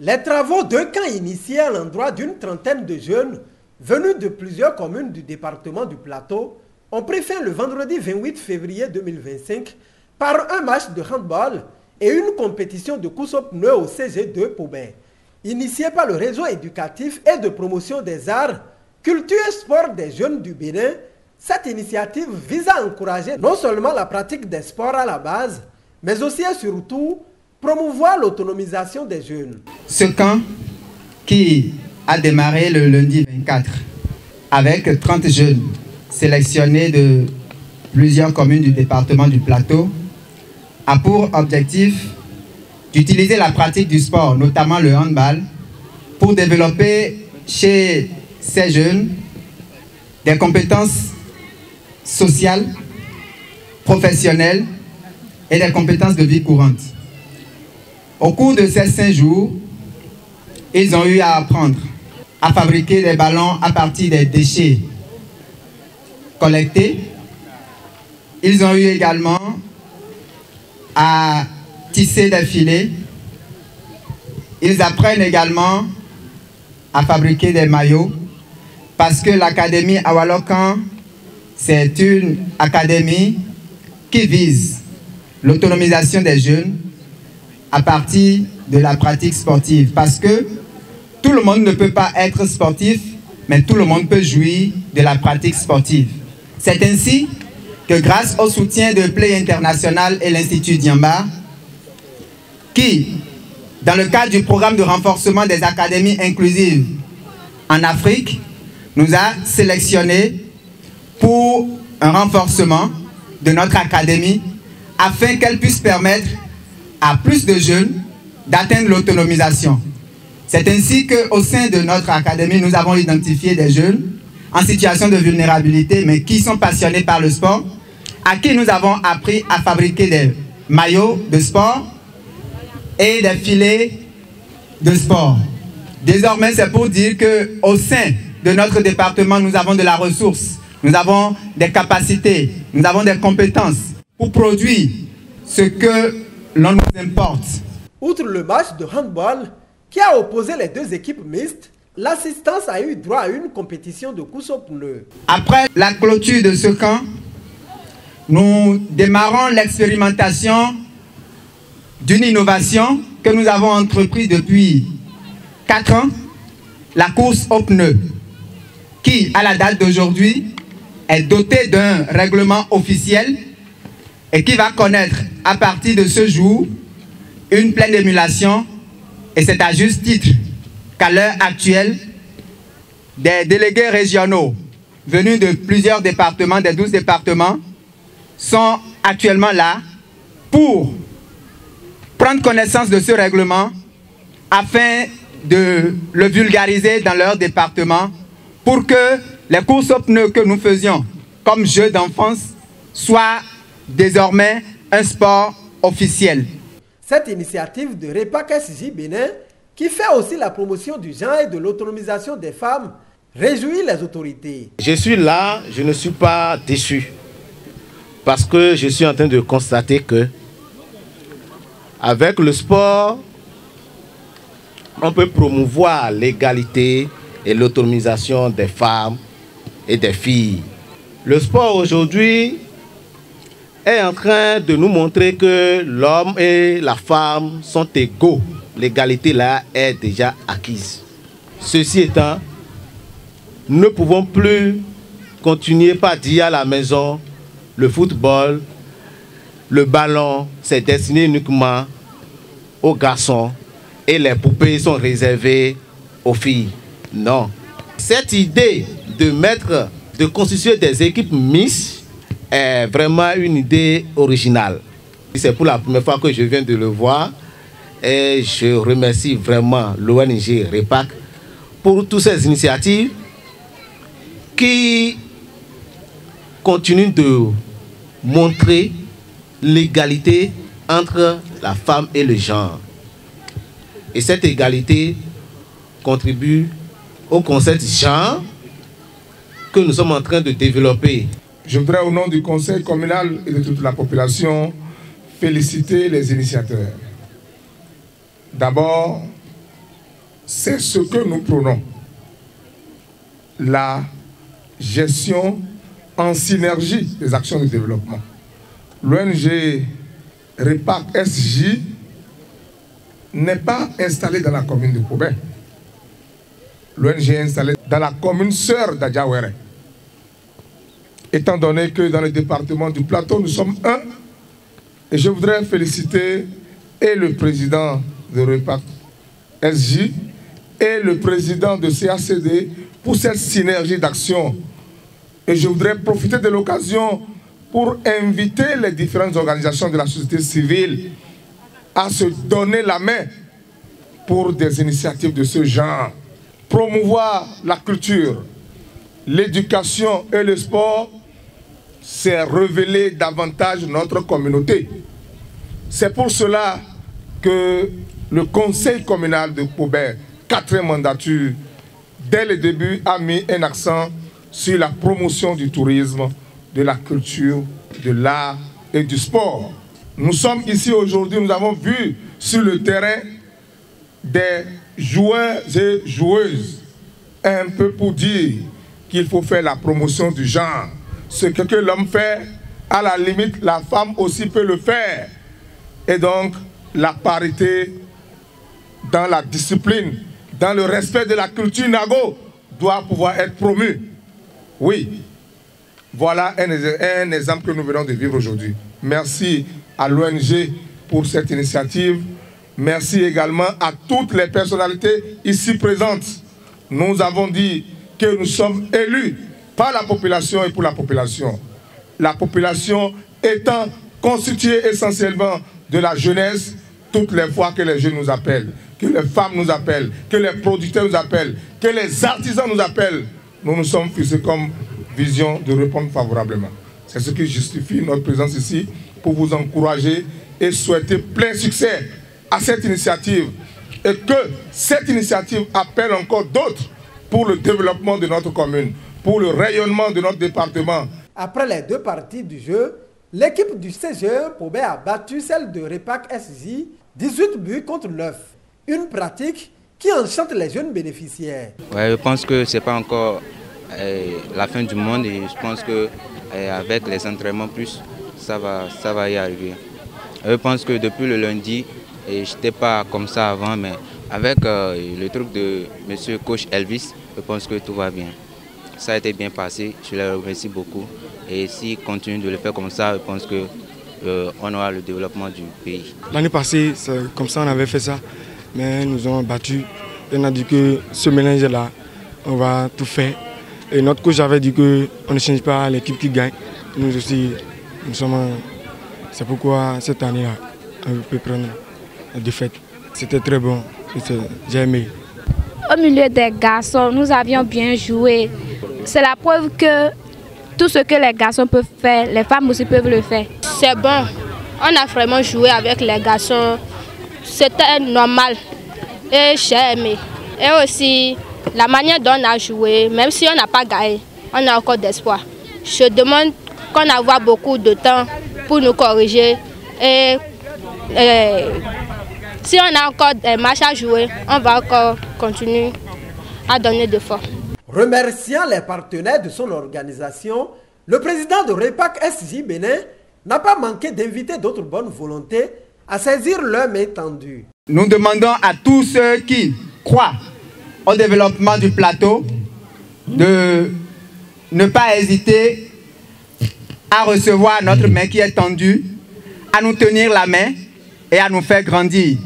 Les travaux d'un camp initiés à l'endroit d'une trentaine de jeunes venus de plusieurs communes du département du Plateau ont pris fin le vendredi 28 février 2025 par un match de handball et une compétition de course aux pneus au CG2 Paubin. Initiée par le réseau éducatif et de promotion des arts, culture et sport des jeunes du Bénin, cette initiative vise à encourager non seulement la pratique des sports à la base, mais aussi et surtout promouvoir l'autonomisation des jeunes. Ce camp qui a démarré le lundi 24 avec 30 jeunes sélectionnés de plusieurs communes du département du Plateau a pour objectif d'utiliser la pratique du sport, notamment le handball, pour développer chez ces jeunes des compétences sociales, professionnelles et des compétences de vie courante. Au cours de ces 5 jours, ils ont eu à apprendre à fabriquer des ballons à partir des déchets collectés. Ils ont eu également à tisser des filets. Ils apprennent également à fabriquer des maillots parce que l'académie Awalokan, c'est une académie qui vise l'autonomisation des jeunes à partir de la pratique sportive. Parce que tout le monde ne peut pas être sportif, mais tout le monde peut jouir de la pratique sportive. C'est ainsi que grâce au soutien de Play International et l'Institut Diamba, qui, dans le cadre du programme de renforcement des académies inclusives en Afrique, nous a sélectionnés pour un renforcement de notre académie afin qu'elle puisse permettre à plus de jeunes d'atteindre l'autonomisation. C'est ainsi qu'au sein de notre académie, nous avons identifié des jeunes en situation de vulnérabilité, mais qui sont passionnés par le sport, à qui nous avons appris à fabriquer des maillots de sport et des filets de sport. Désormais, c'est pour dire qu'au sein de notre département, nous avons de la ressource, nous avons des capacités, nous avons des compétences pour produire ce que l'on nous importe. Outre le match de handball qui a opposé les deux équipes mixtes, l'assistance a eu droit à une compétition de course aux pneus. Après la clôture de ce camp, nous démarrons l'expérimentation d'une innovation que nous avons entreprise depuis 4 ans, la course aux pneus, qui, à la date d'aujourd'hui, est dotée d'un règlement officiel et qui va connaître à partir de ce jour une pleine émulation. Et c'est à juste titre qu'à l'heure actuelle, des délégués régionaux venus de plusieurs départements, des 12 départements, sont actuellement là pour prendre connaissance de ce règlement afin de le vulgariser dans leur département pour que les courses aux pneus que nous faisions comme jeu d'enfance soient désormais un sport officiel. Cette initiative de Repak SJ Bénin, qui fait aussi la promotion du genre et de l'autonomisation des femmes, réjouit les autorités. Je suis là, je ne suis pas déçu, parce que je suis en train de constater que avec le sport, on peut promouvoir l'égalité et l'autonomisation des femmes et des filles. Le sport aujourd'hui est en train de nous montrer que l'homme et la femme sont égaux. L'égalité là est déjà acquise. Ceci étant, nous ne pouvons plus continuer par dire à la maison le football, le ballon, c'est destiné uniquement aux garçons et les poupées sont réservées aux filles. Non. Cette idée de constituer des équipes mixtes est vraiment une idée originale. C'est pour la première fois que je viens de le voir et je remercie vraiment l'ONG Repak pour toutes ces initiatives qui continuent de montrer l'égalité entre la femme et le genre. Et cette égalité contribue au concept genre que nous sommes en train de développer. Je voudrais au nom du conseil communal et de toute la population féliciter les initiateurs. D'abord, c'est ce que nous prônons. La gestion en synergie des actions de développement. L'ONG REPAC SJ n'est pas installée dans la commune de Pobé. L'ONG est installée dans la commune sœur d'Adjawere. Étant donné que dans le département du Plateau, nous sommes un, et je voudrais féliciter et le président de REPAC SJ et le président de CACD pour cette synergie d'action. Et je voudrais profiter de l'occasion pour inviter les différentes organisations de la société civile à se donner la main pour des initiatives de ce genre. Promouvoir la culture, l'éducation et le sport, c'est révéler davantage notre communauté. C'est pour cela que le conseil communal de Pobé, 4e mandature, dès le début, a mis un accent sur la promotion du tourisme, de la culture, de l'art et du sport. Nous sommes ici aujourd'hui, nous avons vu sur le terrain des joueurs et joueuses, un peu pour dire qu'il faut faire la promotion du genre. Ce que l'homme fait, à la limite, la femme aussi peut le faire. Et donc, la parité dans la discipline, dans le respect de la culture Nago, doit pouvoir être promue. Oui, voilà un exemple que nous venons de vivre aujourd'hui. Merci à l'ONG pour cette initiative. Merci également à toutes les personnalités ici présentes. Nous avons dit que nous sommes élus par la population et pour la population. La population étant constituée essentiellement de la jeunesse, toutes les fois que les jeunes nous appellent, que les femmes nous appellent, que les producteurs nous appellent, que les artisans nous appellent, nous nous sommes fixés comme vision de répondre favorablement. C'est ce qui justifie notre présence ici pour vous encourager et souhaiter plein succès à cette initiative et que cette initiative appelle encore d'autres pour le développement de notre commune, pour le rayonnement de notre département. Après les deux parties du jeu, l'équipe du CGE Pobé a battu celle de REPAC SJ 18 buts contre 9. Une pratique qui enchante les jeunes bénéficiaires. Ouais, je pense que ce n'est pas encore la fin du monde et je pense qu'avec les entraînements plus, ça va y arriver. Je pense que depuis le lundi, je n'étais pas comme ça avant, mais avec le truc de monsieur coach Elvis, je pense que tout va bien. Ça a été bien passé, je les remercie beaucoup. Et s'ils continuent de le faire comme ça, je pense qu'on aura le développement du pays. L'année passée, comme ça, on avait fait ça, mais nous avons battu. Et on a dit que ce mélange-là, on va tout faire. Et notre coach avait dit qu'on ne change pas l'équipe qui gagne. Nous aussi, nous sommes. C'est pourquoi cette année-là, on peut prendre la défaite. C'était très bon, j'ai aimé. Au milieu des garçons, nous avions bien joué. C'est la preuve que tout ce que les garçons peuvent faire, les femmes aussi peuvent le faire. C'est bon. On a vraiment joué avec les garçons. C'était normal. Et j'ai aimé. Et aussi, la manière dont on a joué, même si on n'a pas gagné, on a encore d'espoir. Je demande qu'on ait beaucoup de temps pour nous corriger. Et si on a encore des matchs à jouer, on va encore continuer à donner de force. Remerciant les partenaires de son organisation, le président de REPAC SJ Bénin n'a pas manqué d'inviter d'autres bonnes volontés à saisir leur main tendue. Nous demandons à tous ceux qui croient au développement du plateau de ne pas hésiter à recevoir notre main qui est tendue, à nous tenir la main et à nous faire grandir.